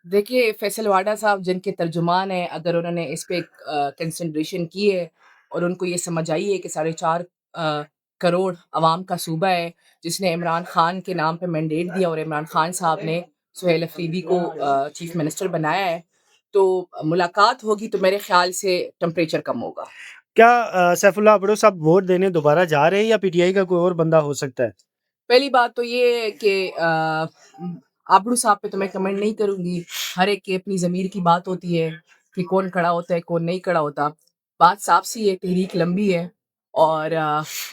देखिए, फैसल वाडा साहब जिनके तर्जुमान हैं, अगर उन्होंने इस पे कंसिडरेशन की है और उनको ये समझ आई है कि 4.5 करोड़ अवाम का सूबा है, जिसने इमरान खान के नाम पे मैंडेट दिया और इमरान खान साहब ने सुहेल अफरीदी को चीफ मिनिस्टर बनाया है, तो मुलाकात होगी तो मेरे ख़्याल से टेम्परेचर कम होगा। क्या सैफुल्लाह अब्दो साहब वोट देने दोबारा जा रहे हैं या पीटीआई का कोई और बंदा हो सकता है? पहली बात तो ये है कि आबरू साहब पे तो मैं कमेंट नहीं करूँगी। हर एक की अपनी ज़मीर की बात होती है कि कौन खड़ा होता है, कौन नहीं खड़ा होता। बात साफ-सी है, तहरीक लंबी है और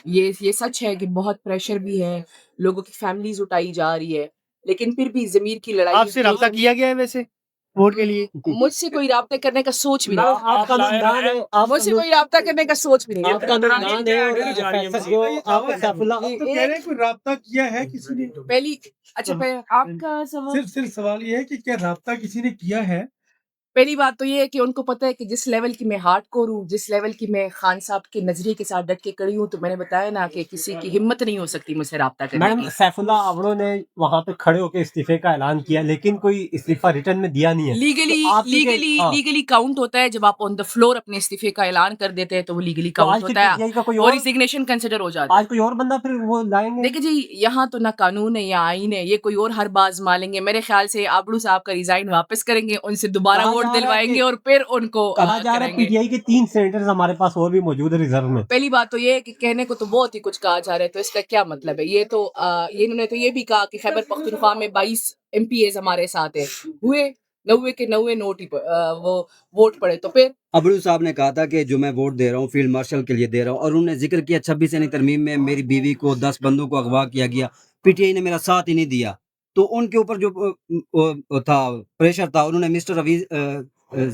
ये सच है कि बहुत प्रेशर भी है, लोगों की फैमिलीज़ उठाई जा रही है, लेकिन फिर भी ज़मीर की लड़ाई आपसे है। राब्ता किया गया है वैसे वोट के लिए? मुझसे कोई राब्ता करने का सोच भी नहीं आपका नुकसान है, मुझसे कोई राब्ता करने का सोच भी नहीं आपका नुकसान है और जो आप सैफुल्लाह तो कह रहे हैं कोई राब्ता किया है किसी ने? पहली अच्छा आपका सवाल सिर्फ सवाल ये है कि क्या राब्ता किसी ने किया है? पहली बात तो ये है कि उनको पता है कि जिस लेवल की मैं हार्डकोर हूँ, जिस लेवल की मैं खान साहब के नज़रिए के साथ डट के खड़ी हूँ, तो मैंने बताया ना कि किसी की हिम्मत नहीं हो सकती मुझसे राब्ता करने मैडम की। सैफुल्लाह अब्दो ने वहां पे खड़े होकर इस्तीफे का ऐलान किया, लेकिन कोई इस्तीफा रिटर्न में दिया नहीं है। लीगली तो आपकी लीगली हाँ, लीगली काउंट होता है जब आप ऑन द फ्लोर अपने इस्तीफे का ऐलान कर देते हैं, तो वो लीगली तो काउंट आज फिर होता है पीटीआई का कोई और और रिजिग्नेशन कंसिडर हो जाता है। आज कोई और बंदा फिर वो लाएंगे? देखिए जी, यहाँ तो ना कानून है या आईन है, ये कोई और हर बात आज़मा लेंगे। मेरे ख्याल से आबरू साहब का रिज़ाइन वापस करेंगे, उनसे दोबारा कहा वोट जा रहा है दिलवाएँगे कि और फिर उनको कहा जा रहा है करेंगे। पीटीआई के 3 सेनेटर्स हमारे पास और भी मौजूद है रिजर्व में। पहली बात तो ये है कि कहने को तो बहुत ही कुछ कहा जा रहा है, तो इसका क्या मतलब है? ये तो ये इन्होंने तो ये भी कहा कि खैबर पख्तूनख्वा में 22 एमपीएज़ हमारे साथ हैं। हुए 90 के 90 नोट ही वो वोट पड़े, तो फिर अबरू साहब ने कहा था कि जो मैं वोट दे रहा हूँ फील्ड मार्शल के लिए दे रहा हूँ, और उन्होंने जिक्र किया 26 यानी तरमीम में मेरी बीवी को 10 बंदों को अगवा किया गया, पीटीआई ने मेरा साथ ही नहीं दिया। तो उनके ऊपर जो था प्रेशर था, उन्होंने मिस्टर रवीज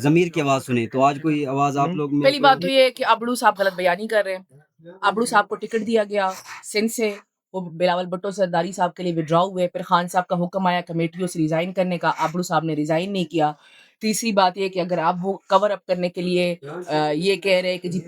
जमीर की आवाज़ सुनी। तो आज कोई आवाज़ आप लोग में पहली बात तो ये है कि आबरू साहब गलत बयानी कर रहे हैं। आबरू साहब को टिकट दिया गया सिंध से, वो बिलावल भुट्टो सरदारी साहब के लिए विड्रॉ हुए, फिर खान साहब का हुक्म आया कमेटियों से रिज़ाइन करने का, आबरू साहब ने रिज़ाइन नहीं किया। तीसरी बात ये कि अगर आप वो कवर अप करने के लिए ये कह रहे हैं कि जी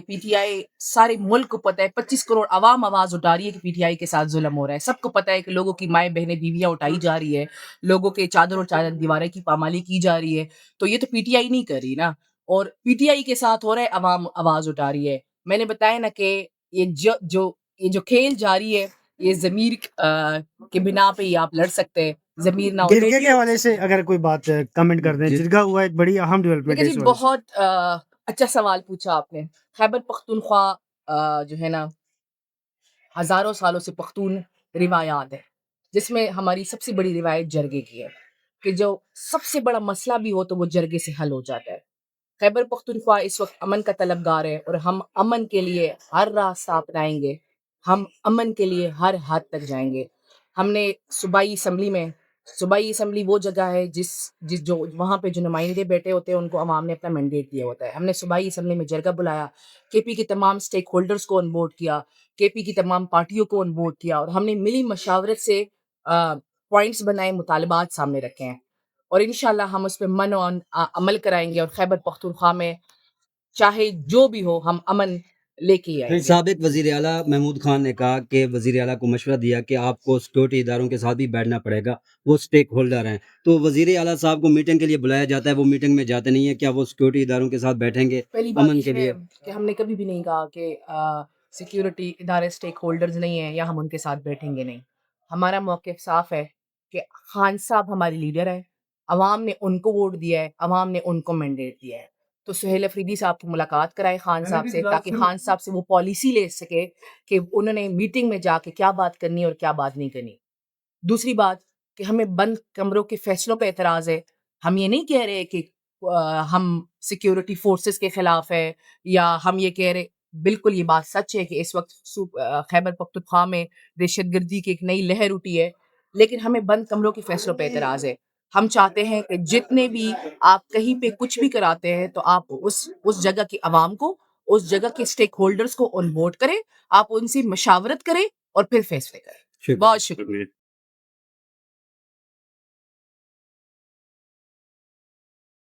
पीटीआई सारे मुल्क को पता है, 25 करोड़ अवाम आवाज़ उठा रही है कि पीटीआई के साथ जुल्म हो रहा है। सबको पता है कि लोगों की माएँ, बहनें, बीवियाँ उठाई जा रही है, लोगों के चादर और चादर दीवारें की पामाली की जा रही है। तो ये तो पीटीआई नहीं कर रही ना, और पीटीआई के साथ हो रहा है, अवाम आवाज़ उठा रही है। मैंने बताया ना कि ये जो खेल जारी है, ये ज़मीर के बिना पे ही आप लड़ सकते हैं, ज़मीर ना हो तो जिरगे के हवाले से अगर कोई बात कमेंट कर दें, जी। जिरगा हुआ एक बड़ी अहम डेवलपमेंट देखिए है जी, इस वजह से। बहुत अच्छा सवाल पूछा आपने। खैबर पख्तूनख्वा जो है ना, हज़ारों सालों से पख्तून रिवायात है, जिसमें हमारी सबसे बड़ी रिवायत जरगे की है, कि जो सबसे बड़ा मसला भी हो तो वो जरगे से हल हो जाता है। खैबर पख्तूनख्वा इस वक़्त अमन का तलबगार है और हम अमन के लिए हर रास्ता अपनाएँगे, हम अमन के लिए हर हद तक जाएँगे। हमने सूबाई असम्बली वो जगह है जिस जिस जो वहाँ पे जो नुमाइंदे बैठे होते हैं, उनको अवाम ने अपना मैंडेट दिया होता है। हमने सूबाई असम्बली में जरगा बुलाया, केपी के तमाम स्टेक होल्डर्स को ऑन बोर्ड किया, केपी की तमाम पार्टियों को ऑन बोर्ड किया और हमने मिली मशावरत से पॉइंट्स बनाए, मुतालबात सामने रखे हैं और इंशाल्लाह हम उस पे अमल कराएँगे और खैबर पख्तूनख्वा में चाहे जो भी हो, हम अमन लेके ही आएँगे। साबिक वज़ीर आला महमूद खान ने कहा कि वज़ीर आला को मशवरा दिया कि आपको सिक्योरिटी इदारों के साथ भी बैठना पड़ेगा, वो स्टेक होल्डर हैं। तो वज़ीर आला साहब को मीटिंग के लिए बुलाया जाता है, वो मीटिंग में जाते नहीं है, क्या वो सिक्योरिटी इदारों के साथ बैठेंगे पहली बात अमन ये के है लिए? कि हमने कभी भी नहीं कहा कि सिक्योरिटी इदारे स्टेक होल्डर्स नहीं हैं या हम उनके साथ बैठेंगे नहीं। हमारा मौक़िफ़ साफ़ है कि खान साहब हमारे लीडर हैं, अवाम ने उनको वोट दिया है, अवाम ने उनको मैंडेट दिया है। तो सुहेल अफरीदी साहब को मुलाकात कराएँ खान साहब से, ताकि खान साहब से वो पॉलिसी ले सके कि उन्होंने मीटिंग में जाके क्या बात करनी है और क्या बात नहीं करनी। दूसरी बात कि हमें बंद कमरों के फैसलों पे एतराज़ है। हम ये नहीं कह रहे कि हम सिक्योरिटी फोर्सेस के खिलाफ है या हम ये कह रहे, बिल्कुल ये बात सच है कि इस वक़्त खैबर पख्तूनख्वा में दहशतगर्दी की एक नई लहर उठी है, लेकिन हमें बंद कमरों के फैसलों पे एतराज़ है। हम चाहते हैं कि जितने भी आप कहीं पे कुछ भी कराते हैं, तो आप उस जगह की अवाम को, उस जगह के स्टेक होल्डर्स को ऑन बोर्ड करें, आप उनसे मशावरत करें और फिर फैसले करें। बहुत शुक्रिया।